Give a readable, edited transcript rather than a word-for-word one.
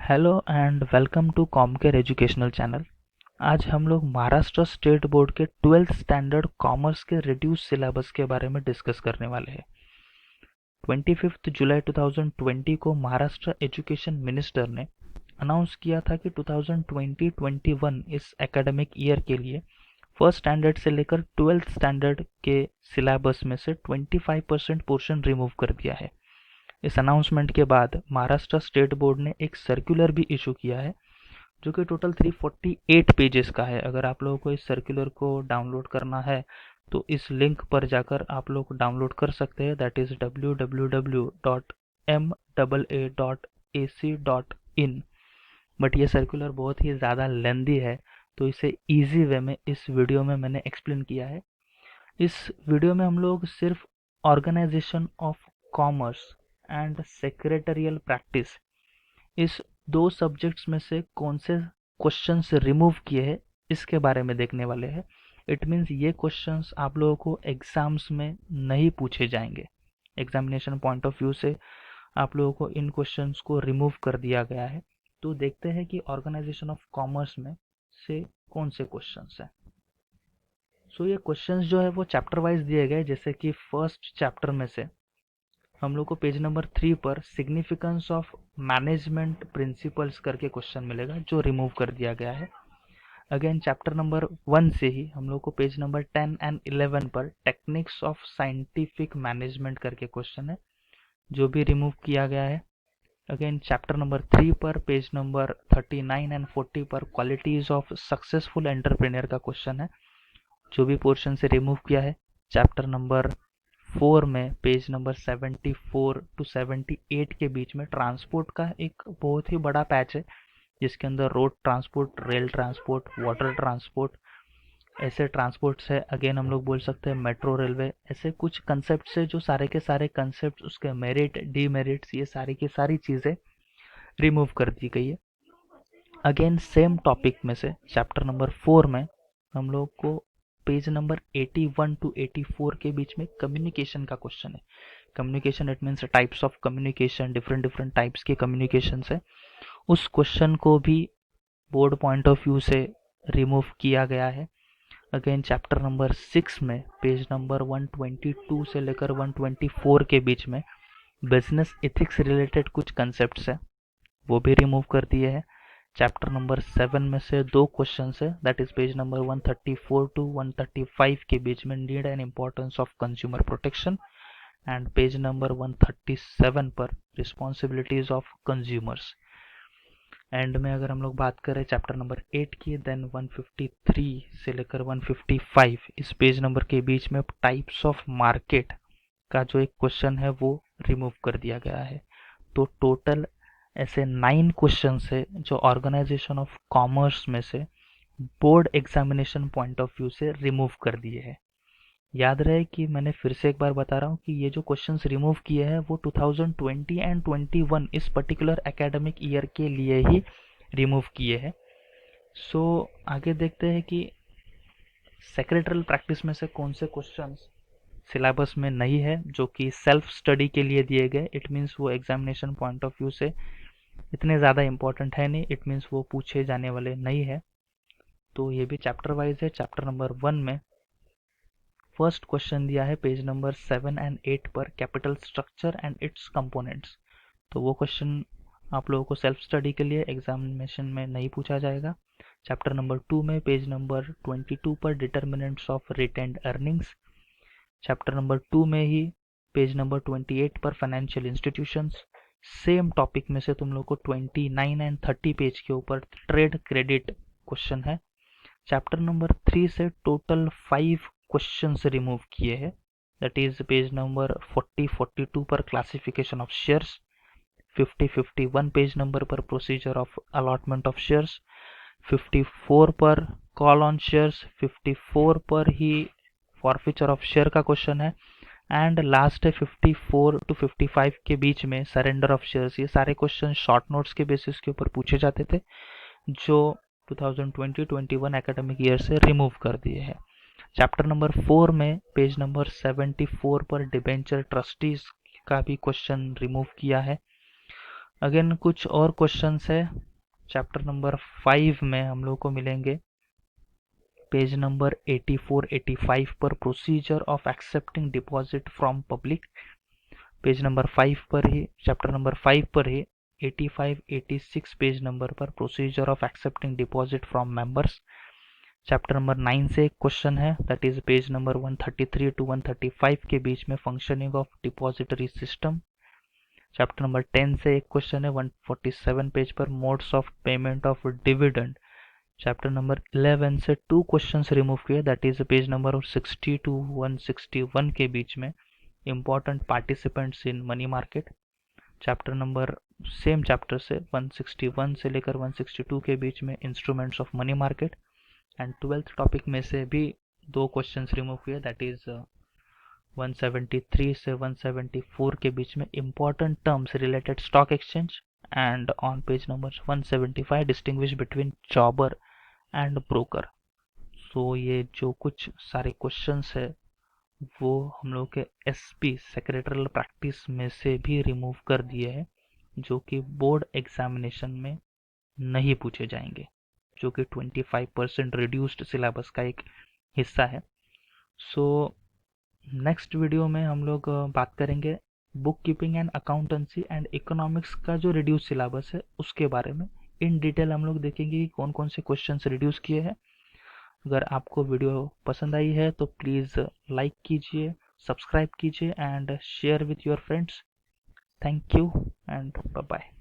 Hello and welcome to ComCare educational channel. आज हम लोग महाराष्ट्र स्टेट बोर्ड के 12th स्टैंडर्ड कॉमर्स के रिड्यूस सिलेबस के बारे में डिस्कस करने वाले हैं। 25 जुलाई 2020 को महाराष्ट्र एजुकेशन मिनिस्टर ने अनाउंस किया था कि 2020-21 इस एकेडमिक ईयर के लिए फर्स्ट स्टैंडर्ड से लेकर 12th स्टैंडर्ड के सिलेबस में से 25% पोर्शन रिमूव कर दिया है। इस अनाउंसमेंट के बाद महाराष्ट्र स्टेट बोर्ड ने एक सर्कुलर भी इशू किया है जो कि टोटल 348 पेजेस का है। अगर आप लोगों को इस सर्कुलर को डाउनलोड करना है तो इस लिंक पर जाकर आप लोग डाउनलोड कर सकते हैं, दैट इज www.maa.ac.in। बट ये सर्कुलर बहुत ही ज़्यादा लेंदी है तो इसे इजी वे में इस वीडियो में मैंने एक्सप्लेन किया है। इस वीडियो में हम लोग सिर्फ organisation of commerce and secretarial practice, इस दो सब्जेक्ट्स में से कौन से क्वेश्चंस रिमूव किए हैं इसके बारे में देखने वाले हैं। इट मीन्स ये क्वेश्चंस आप लोगों को एग्जाम्स में नहीं पूछे जाएंगे। एग्जामिनेशन पॉइंट ऑफ व्यू से आप लोगों को इन क्वेश्चंस को रिमूव कर दिया गया है। तो देखते हैं कि ऑर्गेनाइजेशन ऑफ कॉमर्स में से कौन से क्वेश्चंस हैं। सो ये क्वेश्चंस जो है वो चैप्टर वाइज दिए गए, जैसे कि फर्स्ट चैप्टर में से हम लोग को पेज नंबर 3 पर सिग्निफिकेंस ऑफ मैनेजमेंट प्रिंसिपल्स करके क्वेश्चन मिलेगा जो रिमूव कर दिया गया है। अगेन चैप्टर नंबर 1 से ही हम लोग को पेज नंबर 10 एंड 11 पर टेक्निक्स ऑफ साइंटिफिक मैनेजमेंट करके क्वेश्चन है जो भी रिमूव किया गया है। अगेन चैप्टर नंबर 3 पर पेज नंबर 39 एंड 40 पर क्वालिटीज ऑफ सक्सेसफुल एंटरप्रेन्योर का क्वेश्चन है जो भी पोर्शन से रिमूव किया है। चैप्टर नंबर 4 में पेज नंबर 74 टू 78 के बीच में ट्रांसपोर्ट का एक बहुत ही बड़ा पैच है जिसके अंदर road transport, rail transport, water transport, ऐसे ट्रांसपोर्ट्स है। अगेन हम लोग बोल सकते हैं मेट्रो, रेलवे, ऐसे कुछ कंसेप्ट है जो सारे के सारे कंसेप्ट, उसके मेरिट, डीमेरिट्स, ये सारी की सारी चीज़ें रिमूव कर दी गई है। अगेन सेम टॉपिक में से चैप्टर नंबर 4 में हम लोग को पेज नंबर 81 टू 84 के बीच में कम्युनिकेशन का क्वेश्चन है। Communication it means types of communication, different different types के कम्युनिकेशन है। उस क्वेश्चन को भी बोर्ड पॉइंट ऑफ व्यू से रिमूव किया गया है। अगेन चैप्टर नंबर 6 में पेज नंबर 122 से लेकर 124 के बीच में बिजनेस एथिक्स रिलेटेड कुछ कंसेप्ट है वो भी रिमूव कर दिए हैं। चैप्टर नंबर 7 में से दो क्वेश्चन है, that is page number 134 to 135 के बीच में need and importance of consumer protection, and page number 137 पर रिस्पॉन्सिबिलिटीज ऑफ कंज्यूमर्स। एंड में अगर हम लोग बात करें चैप्टर नंबर 8 की, देन 153 से लेकर 155 इस पेज नंबर के बीच में टाइप्स ऑफ मार्केट का जो एक क्वेश्चन है वो रिमूव कर दिया गया है। तो टोटल ऐसे 9 क्वेश्चन है जो ऑर्गेनाइजेशन ऑफ कॉमर्स में से board examination point of view से रिमूव कर दिए हैं। याद रहे कि मैंने फिर से एक बार बता रहा हूँ कि ये जो क्वेश्चंस रिमूव किए हैं वो 2020 एंड 21 इस पर्टिकुलर एकेडमिक ईयर के लिए ही रिमूव किए हैं। सो आगे देखते हैं कि सेक्रेटरियल प्रैक्टिस में से कौन से क्वेश्चंस सिलेबस में नहीं है जो कि सेल्फ स्टडी के लिए दिए गए। इट मीन्स वो एग्जामिनेशन पॉइंट ऑफ व्यू से इतने ज़्यादा इंपॉर्टेंट है नहीं, इट मीन्स वो पूछे जाने वाले नहीं है। तो ये भी चैप्टर वाइज है। चैप्टर नंबर 1 में फर्स्ट क्वेश्चन दिया है पेज नंबर 7 एंड 8 पर capital structure and it's components. तो वो क्वेश्चन आप लोगों को सेल्फ स्टडी के लिए एग्जामिनेशन में नहीं पूछा जाएगा। चैप्टर नंबर 2 में पेज नंबर 22 पर determinants of retained earnings. Chapter number 2 में ही पेज नंबर 28 पर फाइनेंशियल इंस्टीट्यूशंस। सेम टॉपिक में से तुम लोग को 29 एंड 30 पेज के ऊपर ट्रेड क्रेडिट क्वेश्चन है। चैप्टर नंबर 3 से टोटल 5 क्वेश्चंस रिमूव किए हैं, दैट इज पेज नंबर 40-42 पर classification of shares, 50-51 page number पर procedure of allotment of shares, 54 पर कॉल ऑन शेयर्स, 54 पर ही फॉरफीचर ऑफ शेयर का क्वेश्चन है, एंड लास्ट है 54 टू 55 के बीच में सरेंडर ऑफ शेयर्स। ये सारे क्वेश्चन शॉर्ट नोट्स के बेसिस के ऊपर पूछे जाते थे जो 2020-21 एकेडमिक ईयर से रिमूव कर दिए हैं। चैप्टर नंबर 4 में पेज नंबर 74 पर डिबेंचर ट्रस्टीज का भी क्वेश्चन रिमूव किया है। अगेन कुछ और क्वेश्चंस है। चैप्टर नंबर 5 में हम लोग को मिलेंगे पेज नंबर 84-85 पर, procedure of accepting deposit from public. Page number 5 पर ही, चैप्टर नंबर 5 पर ही 85-86 पेज नंबर पर, procedure of accepting deposit from members. Chapter number 9 से एक क्वेश्चन है, that is page number 133 to 135 के बीच में, functioning of depository system. Chapter number 10 से एक क्वेश्चन है 147 पेज पर, modes of payment of dividend. Chapter number 11 से 2 क्वेश्चंस रिमूव किए, that is page number 60 to 161 के बीच में, important participants in money market. Chapter number, same chapter से 161 से लेकर 162 के बीच में, instruments of money market. And 12th topic में से भी 2 क्वेश्चंस रिमूव किए, दैट इज 173 से 174 के बीच में, important terms related stock exchange. And on page number 175 distinguish between jobber and broker. So ये जो कुछ सारे क्वेश्चंस है वो हम लोग के एसपी सेक्रेटरियल प्रैक्टिस में से भी रिमूव कर दिए हैं, जो कि बोर्ड एग्जामिनेशन में नहीं पूछे जाएंगे, जो कि 25% रिड्यूस्ड सिलेबस का एक हिस्सा है। सो नेक्स्ट वीडियो में हम लोग बात करेंगे book keeping and accountancy and economics का जो रिड्यूस सिलेबस है उसके बारे में इन डिटेल हम लोग देखेंगे कि कौन कौन से क्वेश्चंस रिड्यूस किए हैं। अगर आपको वीडियो पसंद आई है तो प्लीज़ लाइक कीजिए, सब्सक्राइब कीजिए and share with your friends. Thank you and bye bye.